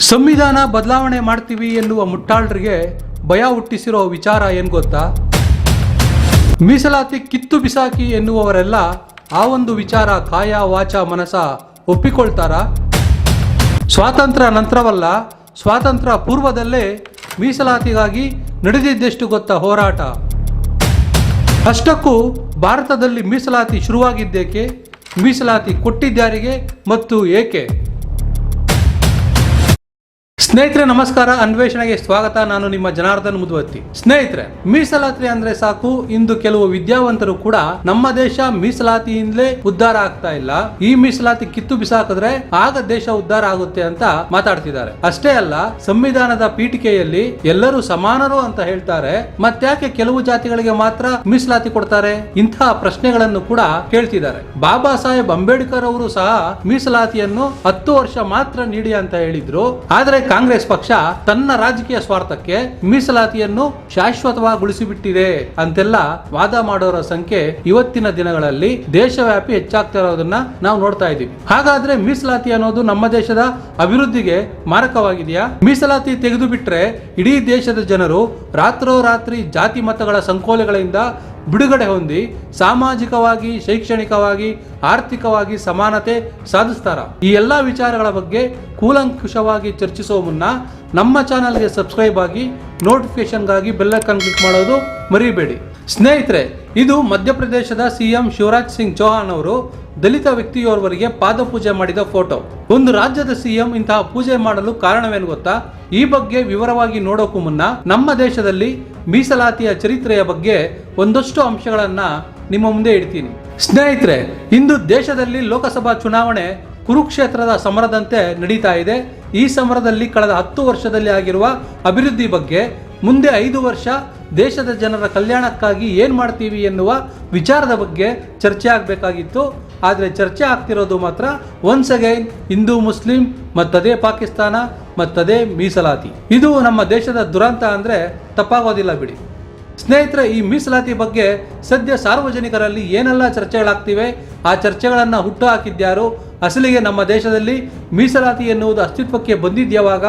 ಸಂವಿಧಾನ ಬದಲಾವಣೆ ಮಾಡ್ತೀವಿ ಎನ್ನುವ ಮುಟ್ಟಾಳರಿಗೆ ಭಯ ಹುಟ್ಟಿಸಿರೋ ವಿಚಾರ ಏನು ಗೊತ್ತಾ? ಮೀಸಲಾತಿ ಕಿತ್ತು ಬಿಸಾಕಿ ಎನ್ನುವವರೆಲ್ಲ ಆ ಒಂದು ವಿಚಾರ ಕಾಯ ವಾಚ ಮನಸ ಒಪ್ಪಿಕೊಳ್ತಾರ? ಸ್ವಾತಂತ್ರ್ಯ ನಂತರವಲ್ಲ, ಸ್ವಾತಂತ್ರ್ಯ ಪೂರ್ವದಲ್ಲೇ ಮೀಸಲಾತಿಗಾಗಿ ನಡೆದಿದ್ದೆಷ್ಟು ಗೊತ್ತಾ ಹೋರಾಟ? ಅಷ್ಟಕ್ಕೂ ಭಾರತದಲ್ಲಿ ಮೀಸಲಾತಿ ಶುರುವಾಗಿದ್ದೇಕೆ, ಮೀಸಲಾತಿ ಕೊಟ್ಟಿದ್ದಾರಿಗೆ ಮತ್ತು ಏಕೆ? ಸ್ನೇಹಿತರೆ ನಮಸ್ಕಾರ, ಅನ್ವೇಷಣೆಗೆ ಸ್ವಾಗತ. ನಾನು ನಿಮ್ಮ ಜನಾರ್ದನ್ ಮುದುವತ್ತಿ. ಸ್ನೇಹಿತರೆ, ಮೀಸಲಾತಿ ಅಂದ್ರೆ ಸಾಕು, ಇಂದು ಕೆಲವು ವಿದ್ಯಾವಂತರು ಕೂಡ ನಮ್ಮ ದೇಶ ಮೀಸಲಾತಿಯಿಂದಲೇ ಉದ್ಧಾರ ಆಗ್ತಾ ಇಲ್ಲ, ಈ ಮೀಸಲಾತಿ ಕಿತ್ತು ಬಿಸಾಕಿದ್ರೆ ಆಗ ದೇಶ ಉದ್ಧಾರ ಆಗುತ್ತೆ ಅಂತ ಮಾತಾಡ್ತಿದ್ದಾರೆ. ಅಷ್ಟೇ ಅಲ್ಲ, ಸಂವಿಧಾನದ ಪೀಠಿಕೆಯಲ್ಲಿ ಎಲ್ಲರೂ ಸಮಾನರು ಅಂತ ಹೇಳ್ತಾರೆ, ಮತ್ತ್ಯಾಕೆ ಕೆಲವು ಜಾತಿಗಳಿಗೆ ಮಾತ್ರ ಮೀಸಲಾತಿ ಕೊಡ್ತಾರೆ? ಇಂತಹ ಪ್ರಶ್ನೆಗಳನ್ನು ಕೂಡ ಕೇಳ್ತಿದ್ದಾರೆ. ಬಾಬಾ ಸಾಹೇಬ್ ಅಂಬೇಡ್ಕರ್ ಅವರು ಸಹ ಮೀಸಲಾತಿಯನ್ನು 10 ವರ್ಷ ಮಾತ್ರ ನೀಡಿ ಅಂತ ಹೇಳಿದ್ರು. ಆದ್ರೆ ಕಾಂಗ್ರೆಸ್ ಪಕ್ಷ ತನ್ನ ರಾಜಕೀಯ ಸ್ವಾರ್ಥಕ್ಕೆ ಮೀಸಲಾತಿಯನ್ನು ಶಾಶ್ವತವಾಗಿಗೊಳಿಸಿಬಿಟ್ಟಿದೆ ಅಂತೆಲ್ಲ ವಾದ ಮಾಡೋರ ಸಂಖ್ಯೆ ಇವತ್ತಿನ ದಿನಗಳಲ್ಲಿ ದೇಶವ್ಯಾಪಿ ಹೆಚ್ಚಾಗ್ತಾ ಇರೋದನ್ನ ನಾವು ನೋಡ್ತಾ ಇದ್ದೀವಿ. ಹಾಗಾದ್ರೆ ಮೀಸಲಾತಿ ಅನ್ನೋದು ನಮ್ಮ ದೇಶದ ಅಭಿವೃದ್ಧಿಗೆ ಮಾರಕವಾಗಿದೆಯಾ? ಮೀಸಲಾತಿ ತೆಗೆದು ಬಿಟ್ರೆ ಇಡೀ ದೇಶದ ಜನರು ರಾತ್ರೋರಾತ್ರಿ ಜಾತಿ ಮತಗಳ ಸಂಕೋಲೆಗಳಿಂದ ಬಿಡುಗಡೆ ಹೊಂದಿ ಸಾಮಾಜಿಕವಾಗಿ, ಶೈಕ್ಷಣಿಕವಾಗಿ, ಆರ್ಥಿಕವಾಗಿ ಸಮಾನತೆ ಸಾಧಿಸ್ತಾರ? ಈ ಎಲ್ಲಾ ವಿಚಾರಗಳ ಬಗ್ಗೆ ಕೂಲಂಕುಷವಾಗಿ ಚರ್ಚಿಸುವ ಮುನ್ನ ನಮ್ಮ ಚಾನಲ್ಗೆ ಸಬ್ಸ್ಕ್ರೈಬ್ ಆಗಿ, ನೋಟಿಫಿಕೇಶನ್ಗಾಗಿ ಬೆಲ್ ಐಕಾನ್ ಕ್ಲಿಕ್ ಮಾಡೋದು ಮರಿಬೇಡಿ. ಸ್ನೇಹಿತರೆ, ಇದು ಮಧ್ಯಪ್ರದೇಶದ ಸಿಎಂ ಶಿವರಾಜ್ ಸಿಂಗ್ ಚೌಹಾಣ್ ಅವರು ದಲಿತ ವ್ಯಕ್ತಿಯೋರ್ವರಿಗೆ ಪಾದಪೂಜೆ ಮಾಡಿದ ಫೋಟೋ. ಒಂದು ರಾಜ್ಯದ ಸಿಎಂ ಇಂತಹ ಪೂಜೆ ಮಾಡಲು ಕಾರಣವೇನು ಗೊತ್ತಾ? ಈ ಬಗ್ಗೆ ವಿವರವಾಗಿ ನೋಡೋಕು ಮುನ್ನ ನಮ್ಮ ದೇಶದಲ್ಲಿ ಮೀಸಲಾತಿಯ ಚರಿತ್ರೆಯ ಬಗ್ಗೆ ಒಂದಷ್ಟು ಅಂಶಗಳನ್ನ ನಿಮ್ಮ ಮುಂದೆ ಇಡ್ತೀನಿ. ಸ್ನೇಹಿತರೆ, ಇಂದು ದೇಶದಲ್ಲಿ ಲೋಕಸಭಾ ಚುನಾವಣೆ ಕುರುಕ್ಷೇತ್ರದ ಸಮರದಂತೆ ನಡೀತಾ ಇದೆ. ಈ ಸಮರದಲ್ಲಿ ಕಳೆದ 10 ವರ್ಷದಲ್ಲಿ ಆಗಿರುವ ಅಭಿವೃದ್ಧಿ ಬಗ್ಗೆ, ಮುಂದೆ 5 ವರ್ಷ ದೇಶದ ಜನರ ಕಲ್ಯಾಣಕ್ಕಾಗಿ ಏನ್ ಮಾಡ್ತೀವಿ ಎನ್ನುವ ವಿಚಾರದ ಬಗ್ಗೆ ಚರ್ಚೆ ಆಗಬೇಕಾಗಿತ್ತು. ಆದರೆ ಚರ್ಚೆ ಆಗ್ತಿರೋದು ಮಾತ್ರ ಒನ್ಸ್ ಅಗೈನ್ ಹಿಂದೂ ಮುಸ್ಲಿಂ, ಮತ್ತದೇ ಪಾಕಿಸ್ತಾನ, ಮತ್ತದೇ ಮೀಸಲಾತಿ. ಇದು ನಮ್ಮ ದೇಶದ ದುರಂತ ಅಂದ್ರೆ ತಪ್ಪಾಗೋದಿಲ್ಲ ಬಿಡಿ. ಸ್ನೇಹಿತರೆ, ಈ ಮೀಸಲಾತಿ ಬಗ್ಗೆ ಸದ್ಯ ಸಾರ್ವಜನಿಕರಲ್ಲಿ ಏನೆಲ್ಲ ಚರ್ಚೆಗಳಾಗ್ತಿವೆ, ಆ ಚರ್ಚೆಗಳನ್ನು ಹುಟ್ಟು ಹಾಕಿದ್ಯಾರು, ಅಸಲಿಗೆ ನಮ್ಮ ದೇಶದಲ್ಲಿ ಮೀಸಲಾತಿ ಎನ್ನುವುದು ಅಸ್ತಿತ್ವಕ್ಕೆ ಬಂದಿದ್ಯಾವಾಗ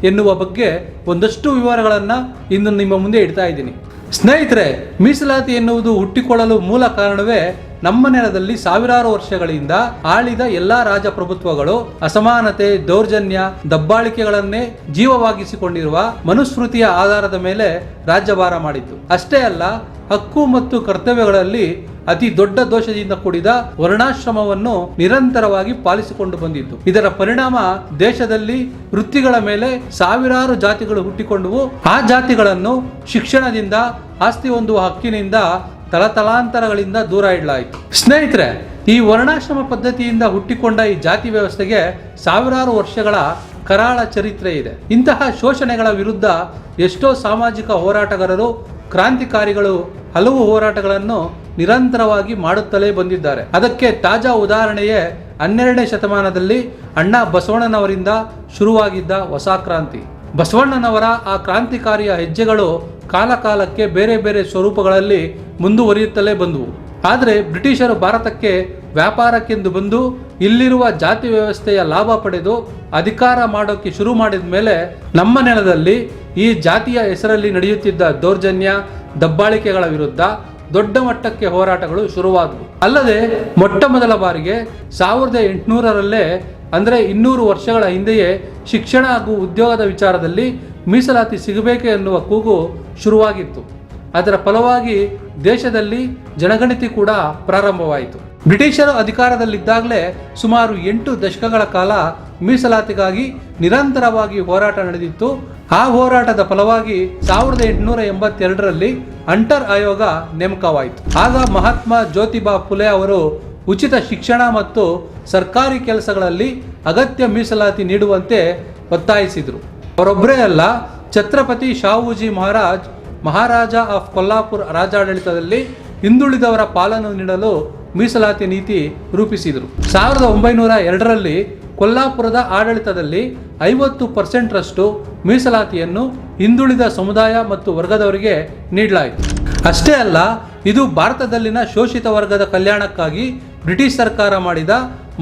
ಎನ್ನುವ ಬಗ್ಗೆ ಒಂದಷ್ಟು ವಿವರಗಳನ್ನು ಇಂದು ನಿಮ್ಮ ಮುಂದೆ ಇಡ್ತಾ ಇದ್ದೀನಿ. ಸ್ನೇಹಿತರೆ, ಮೀಸಲಾತಿ ಎನ್ನುವುದು ಹುಟ್ಟಿಕೊಳ್ಳಲು ಮೂಲ ಕಾರಣವೇ ನಮ್ಮ ನೆಲದಲ್ಲಿ ಸಾವಿರಾರು ವರ್ಷಗಳಿಂದ ಆಳಿದ ಎಲ್ಲಾ ರಾಜಪ್ರಭುತ್ವಗಳು ಅಸಮಾನತೆ, ದೌರ್ಜನ್ಯ, ದಬ್ಬಾಳಿಕೆಗಳನ್ನೇ ಜೀವವಾಗಿಸಿಕೊಂಡಿರುವ ಮನುಸ್ಮೃತಿಯ ಆಧಾರದ ಮೇಲೆ ರಾಜ್ಯಭಾರ ಮಾಡಿತ್ತು. ಅಷ್ಟೇ ಅಲ್ಲ, ಹಕ್ಕು ಮತ್ತು ಕರ್ತವ್ಯಗಳಲ್ಲಿ ಅತಿ ದೊಡ್ಡ ದೋಷದಿಂದ ಕೂಡಿದ ವರ್ಣಾಶ್ರಮವನ್ನು ನಿರಂತರವಾಗಿ ಪಾಲಿಸಿಕೊಂಡು ಬಂದಿತ್ತು. ಇದರ ಪರಿಣಾಮ ದೇಶದಲ್ಲಿ ವೃತ್ತಿಗಳ ಮೇಲೆ ಸಾವಿರಾರು ಜಾತಿಗಳು ಹುಟ್ಟಿಕೊಂಡವು. ಆ ಜಾತಿಗಳನ್ನು ಶಿಕ್ಷಣದಿಂದ, ಆಸ್ತಿ ಹೊಂದುವ ಹಕ್ಕಿನಿಂದ, ತಲತಲಾಂತರಗಳಿಂದ ದೂರ ಇಡಲಾಯಿತು. ಸ್ನೇಹಿತರೆ, ಈ ವರ್ಣಾಶ್ರಮ ಪದ್ಧತಿಯಿಂದ ಹುಟ್ಟಿಕೊಂಡ ಈ ಜಾತಿ ವ್ಯವಸ್ಥೆಗೆ ಸಾವಿರಾರು ವರ್ಷಗಳ ಕರಾಳ ಚರಿತ್ರೆ ಇದೆ. ಇಂತಹ ಶೋಷಣೆಗಳ ವಿರುದ್ಧ ಎಷ್ಟೋ ಸಾಮಾಜಿಕ ಹೋರಾಟಗಾರರು, ಕ್ರಾಂತಿಕಾರಿಗಳು ಹಲವು ಹೋರಾಟಗಳನ್ನು ನಿರಂತರವಾಗಿ ಮಾಡುತ್ತಲೇ ಬಂದಿದ್ದಾರೆ. ಅದಕ್ಕೆ ತಾಜಾ ಉದಾಹರಣೆಯೇ 12ನೇ ಶತಮಾನದಲ್ಲಿ ಅಣ್ಣ ಬಸವಣ್ಣನವರಿಂದ ಶುರುವಾಗಿದ್ದ ಹೊಸ ಕ್ರಾಂತಿ. ಬಸವಣ್ಣನವರ ಆ ಕ್ರಾಂತಿಕಾರಿಯ ಹೆಜ್ಜೆಗಳು ಕಾಲಕಾಲಕ್ಕೆ ಬೇರೆ ಬೇರೆ ಸ್ವರೂಪಗಳಲ್ಲಿ ಮುಂದುವರಿಯುತ್ತಲೇ ಬಂದವು. ಆದರೆ ಬ್ರಿಟಿಷರು ಭಾರತಕ್ಕೆ ವ್ಯಾಪಾರಕ್ಕೆಂದು ಬಂದು ಇಲ್ಲಿರುವ ಜಾತಿ ವ್ಯವಸ್ಥೆಯ ಲಾಭ ಪಡೆದು ಅಧಿಕಾರ ಮಾಡೋಕ್ಕೆ ಶುರು ಮಾಡಿದ ಮೇಲೆ ನಮ್ಮ ನೆಲದಲ್ಲಿ ಈ ಜಾತಿಯ ಹೆಸರಲ್ಲಿ ನಡೆಯುತ್ತಿದ್ದ ದೌರ್ಜನ್ಯ, ದಬ್ಬಾಳಿಕೆಗಳ ವಿರುದ್ಧ ದೊಡ್ಡ ಮಟ್ಟಕ್ಕೆ ಹೋರಾಟಗಳು ಶುರುವಾದವು. ಅಲ್ಲದೆ ಮೊಟ್ಟ ಮೊದಲ ಬಾರಿಗೆ 1800ರಲ್ಲೇ, ಅಂದರೆ 200 ವರ್ಷಗಳ ಹಿಂದೆಯೇ ಶಿಕ್ಷಣ ಹಾಗೂ ಉದ್ಯೋಗದ ವಿಚಾರದಲ್ಲಿ ಮೀಸಲಾತಿ ಸಿಗಬೇಕು ಎನ್ನುವ ಕೂಗು ಶುರುವಾಗಿತ್ತು. ಅದರ ಫಲವಾಗಿ ದೇಶದಲ್ಲಿ ಜನಗಣತಿ ಕೂಡ ಪ್ರಾರಂಭವಾಯಿತು. ಬ್ರಿಟಿಷರು ಅಧಿಕಾರದಲ್ಲಿದ್ದಾಗಲೇ ಸುಮಾರು 8 ದಶಕಗಳ ಕಾಲ ಮೀಸಲಾತಿಗಾಗಿ ನಿರಂತರವಾಗಿ ಹೋರಾಟ ನಡೆದಿತ್ತು. ಆ ಹೋರಾಟದ ಫಲವಾಗಿ 1882ರಲ್ಲಿ ಅಂಟರ್ ಆಯೋಗ ನೇಮಕವಾಯಿತು. ಆಗ ಮಹಾತ್ಮ ಜ್ಯೋತಿಬಾ ಫುಲೆ ಅವರು ಉಚಿತ ಶಿಕ್ಷಣ ಮತ್ತು ಸರ್ಕಾರಿ ಕೆಲಸಗಳಲ್ಲಿ ಅಗತ್ಯ ಮೀಸಲಾತಿ ನೀಡುವಂತೆ ಒತ್ತಾಯಿಸಿದರು. ಅವರೊಬ್ಬರೇ ಅಲ್ಲ, ಛತ್ರಪತಿ ಶಾಹುಜಿ ಮಹಾರಾಜ ಆಫ್ ಕೊಲ್ಲಾಪುರ ರಾಜಾಡಳಿತದಲ್ಲಿ ಹಿಂದುಳಿದವರ ಪಾಲನ್ನು ನೀಡಲು ಮೀಸಲಾತಿ ನೀತಿ ರೂಪಿಸಿದರು. 1902ರಲ್ಲಿ ಕೊಲ್ಲಾಪುರದ ಆಡಳಿತದಲ್ಲಿ 50% ಮೀಸಲಾತಿಯನ್ನು ಹಿಂದುಳಿದ ಸಮುದಾಯ ಮತ್ತು ವರ್ಗದವರಿಗೆ ನೀಡಲಾಯಿತು. ಅಷ್ಟೇ ಅಲ್ಲ, ಇದು ಭಾರತದಲ್ಲಿನ ಶೋಷಿತ ವರ್ಗದ ಕಲ್ಯಾಣಕ್ಕಾಗಿ ಬ್ರಿಟಿಷ್ ಸರ್ಕಾರ ಮಾಡಿದ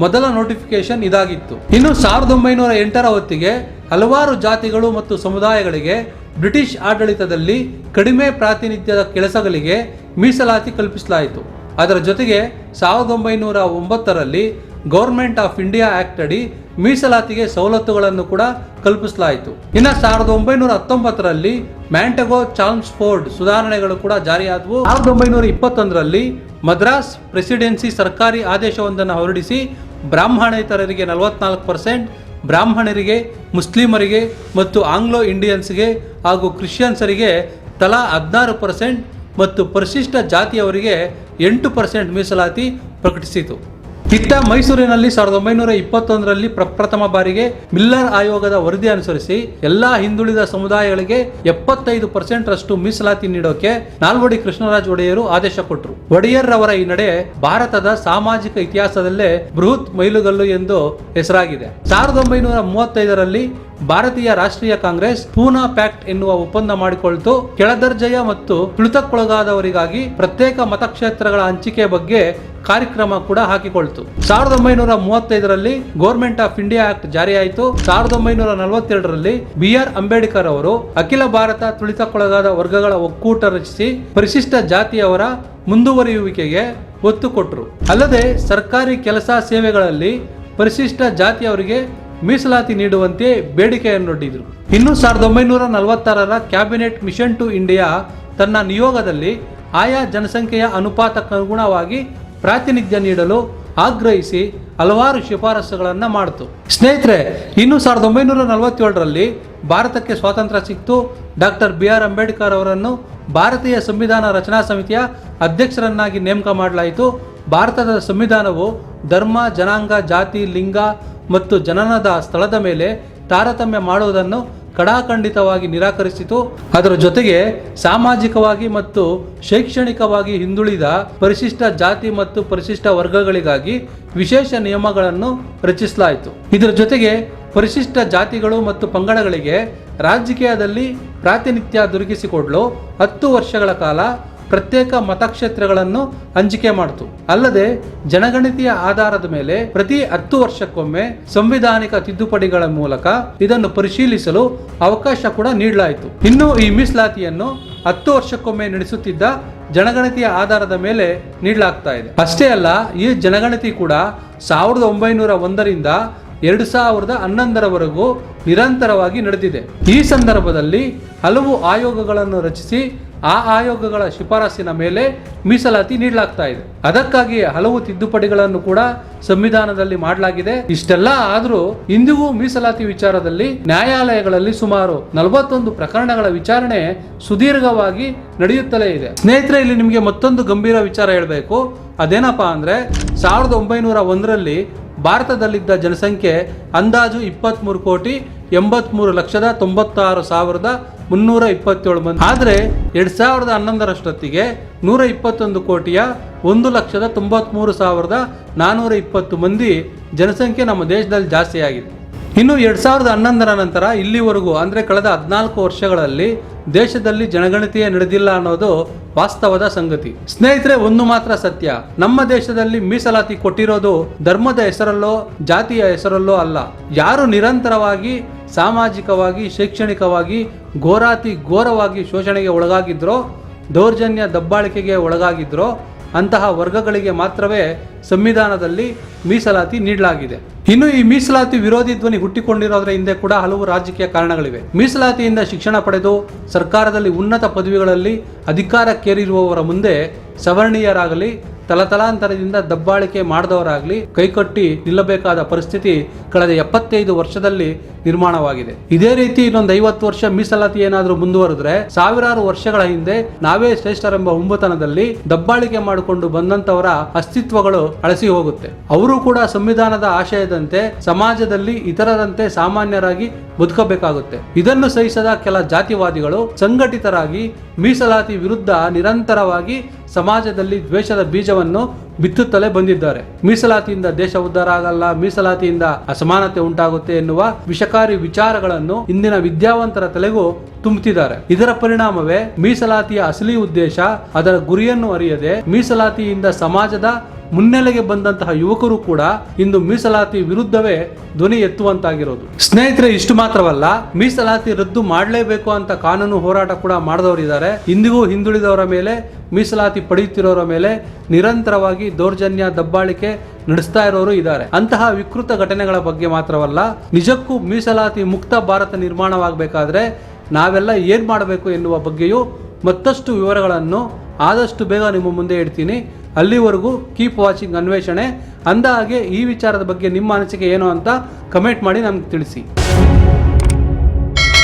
ಮೊದಲ ನೋಟಿಫಿಕೇಶನ್ ಇದಾಗಿತ್ತು. ಇನ್ನು 1908ರ ಹೊತ್ತಿಗೆ ಹಲವಾರು ಜಾತಿಗಳು ಮತ್ತು ಸಮುದಾಯಗಳಿಗೆ ಬ್ರಿಟಿಷ್ ಆಡಳಿತದಲ್ಲಿ ಕಡಿಮೆ ಪ್ರಾತಿನಿಧ್ಯದ ಕೆಲಸಗಳಿಗೆ ಮೀಸಲಾತಿ ಕಲ್ಪಿಸಲಾಯಿತು. ಅದರ ಜೊತೆಗೆ 1909ರಲ್ಲಿ ಗೌರ್ಮೆಂಟ್ ಆಫ್ ಇಂಡಿಯಾ ಆಕ್ಟ್ ಅಡಿ ಮೀಸಲಾತಿಗೆ ಸವಲತ್ತುಗಳನ್ನು ಕೂಡ ಕಲ್ಪಿಸಲಾಯಿತು. ಇನ್ನು 1919ರಲ್ಲಿ ಮ್ಯಾಂಟಗೋ ಚಾಮ್ಸ್ಫೋರ್ಡ್ ಸುಧಾರಣೆಗಳು ಕೂಡ ಜಾರಿಯಾದವು. 1921ರಲ್ಲಿ ಮದ್ರಾಸ್ ಪ್ರೆಸಿಡೆನ್ಸಿ ಸರ್ಕಾರಿ ಆದೇಶವೊಂದನ್ನು ಹೊರಡಿಸಿ ಬ್ರಾಹ್ಮಣೇತರರಿಗೆ 44%, ಬ್ರಾಹ್ಮಣರಿಗೆ, ಮುಸ್ಲಿಮರಿಗೆ ಮತ್ತು ಆಂಗ್ಲೋ ಇಂಡಿಯನ್ಸ್ಗೆ ಹಾಗೂ ಕ್ರಿಶ್ಚಿಯನ್ಸರಿಗೆ ತಲಾ 16% ಮತ್ತು ಪರಿಶಿಷ್ಟ ಜಾತಿಯವರಿಗೆ 8% ಮೀಸಲಾತಿ ಪ್ರಕಟಿಸಿತು. ಇತ್ತ ಮೈಸೂರಿನಲ್ಲಿ 1921ರಲ್ಲಿ ಪ್ರಪ್ರಥಮ ಬಾರಿಗೆ ಮಿಲ್ಲರ್ ಆಯೋಗದ ವರದಿ ಅನುಸರಿಸಿ ಎಲ್ಲಾ ಹಿಂದುಳಿದ ಸಮುದಾಯಗಳಿಗೆ 75% ರಷ್ಟು ಮೀಸಲಾತಿ ನೀಡೋಕೆ ನಾಲ್ವಡಿ ಕೃಷ್ಣರಾಜ ಒಡೆಯರು ಆದೇಶ ಕೊಟ್ಟರು. ಒಡೆಯರ್ ಅವರ ಈ ನಡೆ ಭಾರತದ ಸಾಮಾಜಿಕ ಇತಿಹಾಸದಲ್ಲೇ ಬೃಹತ್ ಮೈಲುಗಲ್ಲು ಎಂದು ಹೆಸರಾಗಿದೆ. 1935ರಲ್ಲಿ ಭಾರತೀಯ ರಾಷ್ಟ್ರೀಯ ಕಾಂಗ್ರೆಸ್ ಪೂನಾ ಪ್ಯಾಕ್ಟ್ ಎನ್ನುವ ಒಪ್ಪಂದ ಮಾಡಿಕೊಳ್ತು. ಕೆಳದರ್ಜೆಯ ಮತ್ತು ತುಳಿತಕ್ಕೊಳಗಾದವರಿಗಾಗಿ ಪ್ರತ್ಯೇಕ ಮತಕ್ಷೇತ್ರಗಳ ಹಂಚಿಕೆ ಬಗ್ಗೆ ಕಾರ್ಯಕ್ರಮ ಕೂಡ ಹಾಕಿಕೊಳ್ತು. 1935ರಲ್ಲಿ ಗೌರ್ಮೆಂಟ್ ಆಫ್ ಇಂಡಿಯಾ ಆಕ್ಟ್ ಜಾರಿಯಾಯಿತು. 1942ರಲ್ಲಿ BR ಅಂಬೇಡ್ಕರ್ ಅವರು ಅಖಿಲ ಭಾರತ ತುಳಿತಕ್ಕೊಳಗಾದ ವರ್ಗಗಳ ಒಕ್ಕೂಟ ರಚಿಸಿ ಪರಿಶಿಷ್ಟ ಜಾತಿಯವರ ಮುಂದುವರಿಯುವಿಕೆಗೆ ಒತ್ತು ಕೊಟ್ಟರು. ಅಲ್ಲದೆ ಸರ್ಕಾರಿ ಕೆಲಸ ಸೇವೆಗಳಲ್ಲಿ ಪರಿಶಿಷ್ಟ ಜಾತಿಯವರಿಗೆ ಮೀಸಲಾತಿ ನೀಡುವಂತೆ ಬೇಡಿಕೆಯನ್ನೊಡ್ಡಿದ್ರು. ಇನ್ನು 1946ರ ಕ್ಯಾಬಿನೆಟ್ ಮಿಷನ್ ಟು ಇಂಡಿಯಾ ತನ್ನ ನಿಯೋಗದಲ್ಲಿ ಆಯಾ ಜನಸಂಖ್ಯೆಯ ಅನುಪಾತಕ್ಕನುಗುಣವಾಗಿ ಪ್ರಾತಿನಿಧ್ಯ ನೀಡಲು ಆಗ್ರಹಿಸಿ ಹಲವಾರು ಶಿಫಾರಸುಗಳನ್ನು ಮಾಡಿತು. ಸ್ನೇಹಿತರೆ, ಇನ್ನು 1947ರಲ್ಲಿ ಭಾರತಕ್ಕೆ ಸ್ವಾತಂತ್ರ್ಯ ಸಿಕ್ತು. ಡಾಕ್ಟರ್ BR ಅಂಬೇಡ್ಕರ್ ಅವರನ್ನು ಭಾರತೀಯ ಸಂವಿಧಾನ ರಚನಾ ಸಮಿತಿಯ ಅಧ್ಯಕ್ಷರನ್ನಾಗಿ ನೇಮಕ ಮಾಡಲಾಯಿತು. ಭಾರತದ ಸಂವಿಧಾನವು ಧರ್ಮ, ಜನಾಂಗ, ಜಾತಿ, ಲಿಂಗ ಮತ್ತು ಜನನದ ಸ್ಥಳದ ಮೇಲೆ ತಾರತಮ್ಯ ಮಾಡುವುದನ್ನು ಕಡಾಖಂಡಿತವಾಗಿ ನಿರಾಕರಿಸಿತು. ಅದರ ಜೊತೆಗೆ ಸಾಮಾಜಿಕವಾಗಿ ಮತ್ತು ಶೈಕ್ಷಣಿಕವಾಗಿ ಹಿಂದುಳಿದ ಪರಿಶಿಷ್ಟ ಜಾತಿ ಮತ್ತು ಪರಿಶಿಷ್ಟ ವರ್ಗಗಳಿಗಾಗಿ ವಿಶೇಷ ನಿಯಮಗಳನ್ನು ರಚಿಸಲಾಯಿತು. ಇದರ ಜೊತೆಗೆ ಪರಿಶಿಷ್ಟ ಜಾತಿಗಳು ಮತ್ತು ಪಂಗಡಗಳಿಗೆ ರಾಜಕೀಯದಲ್ಲಿ ಪ್ರಾತಿನಿಧ್ಯ ದೊರಕಿಸಿಕೊಡಲು 10 ವರ್ಷಗಳ ಕಾಲ ಪ್ರತ್ಯೇಕ ಮತಕ್ಷೇತ್ರಗಳನ್ನು ಹಂಚಿಕೆ ಮಾಡಿತು. ಅಲ್ಲದೆ ಜನಗಣತಿಯ ಆಧಾರದ ಮೇಲೆ ಪ್ರತಿ 10 ವರ್ಷಕ್ಕೊಮ್ಮೆ ಸಂವಿಧಾನಿಕ ತಿದ್ದುಪಡಿಗಳ ಮೂಲಕ ಇದನ್ನು ಪರಿಶೀಲಿಸಲು ಅವಕಾಶ ಕೂಡ ನೀಡಲಾಯಿತು. ಇನ್ನು ಈ ಮೀಸಲಾತಿಯನ್ನು 10 ವರ್ಷಕ್ಕೊಮ್ಮೆ ನಡೆಸುತ್ತಿದ್ದ ಜನಗಣತಿಯ ಆಧಾರದ ಮೇಲೆ ನೀಡಲಾಗ್ತಾ ಇದೆ. ಅಷ್ಟೇ ಅಲ್ಲ, ಈ ಜನಗಣತಿ ಕೂಡ 1901ರಿಂದ 2011ರವರೆಗೂ ನಿರಂತರವಾಗಿ ನಡೆದಿದೆ. ಈ ಸಂದರ್ಭದಲ್ಲಿ ಹಲವು ಆಯೋಗಗಳನ್ನು ರಚಿಸಿ ಆ ಆಯೋಗಗಳ ಶಿಫಾರಸಿನ ಮೇಲೆ ಮೀಸಲಾತಿ ನೀಡಲಾಗ್ತಾ ಇದೆ. ಅದಕ್ಕಾಗಿ ಹಲವು ತಿದ್ದುಪಡಿಗಳನ್ನು ಕೂಡ ಸಂವಿಧಾನದಲ್ಲಿ ಮಾಡಲಾಗಿದೆ. ಇಷ್ಟೆಲ್ಲ ಆದರೂ ಇಂದಿಗೂ ಮೀಸಲಾತಿ ವಿಚಾರದಲ್ಲಿ ನ್ಯಾಯಾಲಯಗಳಲ್ಲಿ ಸುಮಾರು 41 ಪ್ರಕರಣಗಳ ವಿಚಾರಣೆ ಸುದೀರ್ಘವಾಗಿ ನಡೆಯುತ್ತಲೇ ಇದೆ. ಸ್ನೇಹಿತರೆ, ಇಲ್ಲಿ ನಿಮಗೆ ಮತ್ತೊಂದು ಗಂಭೀರ ವಿಚಾರ ಹೇಳಬೇಕು. ಅದೇನಪ್ಪಾ ಅಂದ್ರೆ 1901ರಲ್ಲಿ ಭಾರತದಲ್ಲಿದ್ದ ಜನಸಂಖ್ಯೆ ಅಂದಾಜು 23,83,96,327 ಮಂದಿ. ಆದರೆ 2011ರಷ್ಟೊತ್ತಿಗೆ 121,01,93,420 ಮಂದಿ ಜನಸಂಖ್ಯೆ ನಮ್ಮ ದೇಶದಲ್ಲಿ ಜಾಸ್ತಿಯಾಗಿದೆ. ಇನ್ನು 2011ರ ನಂತರ ಇಲ್ಲಿವರೆಗೂ ಅಂದರೆ ಕಳೆದ 14 ವರ್ಷಗಳಲ್ಲಿ ದೇಶದಲ್ಲಿ ಜನಗಣತಿಯೇ ನಡೆದಿಲ್ಲ ಅನ್ನೋದು ವಾಸ್ತವದ ಸಂಗತಿ. ಸ್ನೇಹಿತರೆ, ಒಂದು ಮಾತ್ರ ಸತ್ಯ, ನಮ್ಮ ದೇಶದಲ್ಲಿ ಮೀಸಲಾತಿ ಕೊಟ್ಟಿರೋದು ಧರ್ಮದ ಹೆಸರಲ್ಲೋ ಜಾತಿಯ ಹೆಸರಲ್ಲೋ ಅಲ್ಲ. ಯಾರು ನಿರಂತರವಾಗಿ ಸಾಮಾಜಿಕವಾಗಿ ಶೈಕ್ಷಣಿಕವಾಗಿ ಘೋರವಾಗಿ ಶೋಷಣೆಗೆ ಒಳಗಾಗಿದ್ರೋ, ದೌರ್ಜನ್ಯ ದಬ್ಬಾಳಿಕೆಗೆ ಒಳಗಾಗಿದ್ರೋ ಅಂತಹ ವರ್ಗಗಳಿಗೆ ಮಾತ್ರವೇ ಸಂವಿಧಾನದಲ್ಲಿ ಮೀಸಲಾತಿ ನೀಡಲಾಗಿದೆ. ಇನ್ನು ಈ ಮೀಸಲಾತಿ ವಿರೋಧಿ ಧ್ವನಿ ಹುಟ್ಟಿಕೊಂಡಿರೋದ್ರ ಹಿಂದೆ ಕೂಡ ಹಲವು ರಾಜಕೀಯ ಕಾರಣಗಳಿವೆ. ಮೀಸಲಾತಿಯಿಂದ ಶಿಕ್ಷಣ ಪಡೆದು ಸರ್ಕಾರದಲ್ಲಿ ಉನ್ನತ ಪದವಿಗಳಲ್ಲಿ ಅಧಿಕಾರಕ್ಕೇರಿರುವವರ ಮುಂದೆ ಸವರ್ಣೀಯರಾಗಲಿ ತಲತಲಾಂತರದಿಂದ ದಬ್ಬಾಳಿಕೆ ಮಾಡಿದವರಾಗಲಿ ಕೈಕಟ್ಟಿ ನಿಲ್ಲಬೇಕಾದ ಪರಿಸ್ಥಿತಿ ಕಳೆದ 75 ವರ್ಷದಲ್ಲಿ ನಿರ್ಮಾಣವಾಗಿದೆ. ಇದೇ ರೀತಿ ಇನ್ನೊಂದು 50 ವರ್ಷ ಮೀಸಲಾತಿ ಏನಾದರೂ ಮುಂದುವರೆದ್ರೆ ಸಾವಿರಾರು ವರ್ಷಗಳ ಹಿಂದೆ ನಾವೇ ಶ್ರೇಷ್ಠರೆಂಬ ಹುಂಬತನದಲ್ಲಿ ದಬ್ಬಾಳಿಕೆ ಮಾಡಿಕೊಂಡು ಬಂದಂತವರ ಅಸ್ತಿತ್ವಗಳು ಅಳಸಿ ಹೋಗುತ್ತೆ. ಅವರು ಕೂಡ ಸಂವಿಧಾನದ ಆಶಯದಂತೆ ಸಮಾಜದಲ್ಲಿ ಇತರರಂತೆ ಸಾಮಾನ್ಯರಾಗಿ ಬದುಕಬೇಕಾಗುತ್ತೆ. ಇದನ್ನು ಸಹಿಸದ ಕೆಲ ಜಾತಿವಾದಿಗಳು ಸಂಘಟಿತರಾಗಿ ಮೀಸಲಾತಿ ವಿರುದ್ಧ ನಿರಂತರವಾಗಿ ಸಮಾಜದಲ್ಲಿ ದ್ವೇಷದ ಬೀಜವನ್ನು ಬಿತ್ತುತ್ತಲೇ ಬಂದಿದ್ದಾರೆ. ಮೀಸಲಾತಿಯಿಂದ ದೇಶ ಉದ್ಧಾರ ಆಗಲ್ಲ, ಮೀಸಲಾತಿಯಿಂದ ಅಸಮಾನತೆ ಉಂಟಾಗುತ್ತೆ ಎನ್ನುವ ವಿಷಕಾರಿ ವಿಚಾರಗಳನ್ನು ಇಂದಿನ ವಿದ್ಯಾವಂತರ ತಲೆಗೂ ತುಂಬುತ್ತಿದ್ದಾರೆ. ಇದರ ಪರಿಣಾಮವೇ ಮೀಸಲಾತಿಯ ಅಸಲಿ ಉದ್ದೇಶ ಅದರ ಗುರಿಯನ್ನು ಅರಿಯದೆ ಮೀಸಲಾತಿಯಿಂದ ಸಮಾಜದ ಮುನ್ನೆಲೆಗೆ ಬಂದಂತಹ ಯುವಕರು ಕೂಡ ಇಂದು ಮೀಸಲಾತಿ ವಿರುದ್ಧವೇ ಧ್ವನಿ ಎತ್ತುವಂತಾಗಿರೋದು. ಸ್ನೇಹಿತರೆ, ಇಷ್ಟು ಮಾತ್ರವಲ್ಲ, ಮೀಸಲಾತಿ ರದ್ದು ಮಾಡಲೇಬೇಕು ಅಂತ ಕಾನೂನು ಹೋರಾಟ ಕೂಡ ಮಾಡಿದವರಿದ್ದಾರೆ. ಇಂದಿಗೂ ಹಿಂದುಳಿದವರ ಮೇಲೆ, ಮೀಸಲಾತಿ ಪಡೆಯುತ್ತಿರೋರ ಮೇಲೆ ನಿರಂತರವಾಗಿ ದೌರ್ಜನ್ಯ, ದಬ್ಬಾಳಿಕೆ ನಡೆಸ್ತಾ ಇರೋರು ಇದ್ದಾರೆ. ಅಂತಹ ವಿಕೃತ ಘಟನೆಗಳ ಬಗ್ಗೆ ಮಾತ್ರವಲ್ಲ, ನಿಜಕ್ಕೂ ಮೀಸಲಾತಿ ಮುಕ್ತ ಭಾರತ ನಿರ್ಮಾಣವಾಗಬೇಕಾದ್ರೆ ನಾವೆಲ್ಲ ಏನ್ ಮಾಡಬೇಕು ಎನ್ನುವ ಬಗ್ಗೆಯೂ ಮತ್ತಷ್ಟು ವಿವರಗಳನ್ನು ಆದಷ್ಟು ಬೇಗ ನಿಮ್ಮ ಮುಂದೆ ಇಡ್ತೀನಿ. ಅಲ್ಲಿವರೆಗೂ ಕೀಪ್ ವಾಚಿಂಗ್ ಅನ್ವೇಷಣೆ. ಅಂದಹಾಗೆ ಈ ವಿಚಾರದ ಬಗ್ಗೆ ನಿಮ್ಮ ಅನಿಸಿಕೆ ಏನು ಅಂತ ಕಮೆಂಟ್ ಮಾಡಿ ನಮ್ಗೆ ತಿಳಿಸಿ.